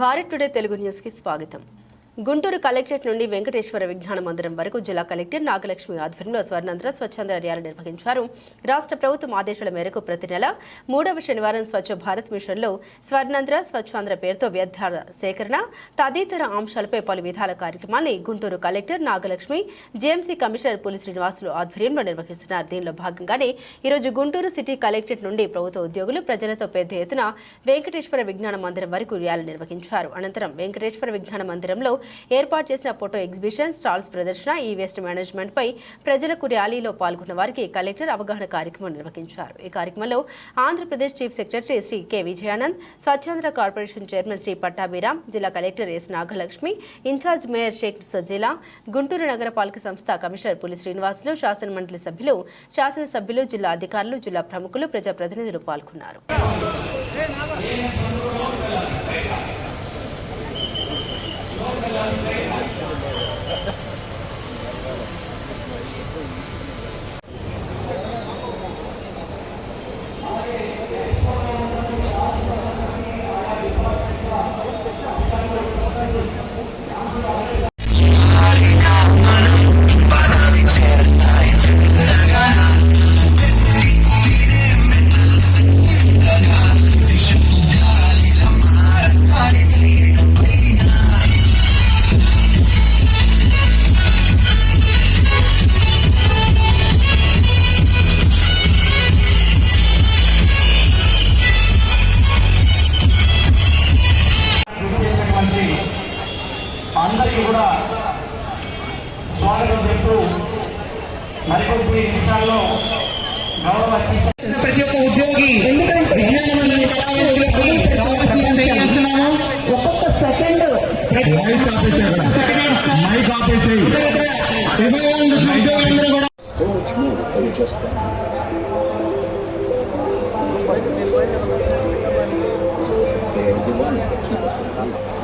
Bharat today Telugu news కి స్వాగతం. Guntur collectorate నుండి వెంకటేశ్వర విజ్ఞాన మందిరం వరకు జిల్లా కలెక్టర్ నాగలక్ష్మి ఆధ్వర్యంలో స్వర్ణాంధ్ర స్వచ్ఛంద ర్యాలీ నిర్వహించారు. రాష్ట్ర ప్రభుత్వం ఆదేశాల మేరకు ప్రతి నెల 3వ శనివారం స్వచ్ఛ భారత్ మిషన్లో స్వర్ణాంధ్ర స్వచ్ఛాంధ్ర పేరుతో వ్యర్థాల సేకరణ తదితర అంశాలపై పలు విధాల కార్యక్రమాన్ని Guntur collector Nagalakshmi, JMC commissioner పులి శ్రీనివాసులు ఆధ్వర్యంలో నిర్వహిస్తున్నారు. దీనిలో భాగంగానే ఈరోజు గుంటూరు సిటీ కలెక్టరేట్ నుండి ప్రభుత్వ ఉద్యోగులు ప్రజలతో పెద్ద ఎత్తున వెంకటేశ్వర విజ్ఞాన మందిరం వరకు ర్యాలీ నిర్వహించారు. అనంతరం వెంకటేశ్వర విజ్ఞాన మందిరంలో ఏర్పాటు చేసిన ఫోటో ఎగ్జిబిషన్, స్టాల్స్ ప్రదర్శన, ఈ వేస్ట్ మేనేజ్మెంట్ పై ప్రజలకు ర్యాలీలో పాల్గొన్న వారికి కలెక్టర్ అవగాహన కార్యక్రమం నిర్వహించారు. ఈ కార్యక్రమంలో Andhra Pradesh chief secretary Shri K Vijayanand, Swachhandhra corporation chairman Shri Pattabhiram, జిల్లా collector S Nagalakshmi, incharge mayor Sheikh Sajila, Guntur నగరపాలక సంస్థ కమిషనర్ పులి శ్రీనివాసులు, శాసనమండలి సభ్యులు, శాసనసభ్యులు, జిల్లా అధికారులు, జిల్లా ప్రముఖులు, ప్రజాప్రతినిధులు పాల్గొన్నారు. అందరికీ కూడా స్వాగతం చెప్తూ మరికొద్ది నిమిషాల్లో ప్రతి ఒక్క ఉద్యోగి ఒక్కొక్క second so much more than just that. They're the ones that keep us alive.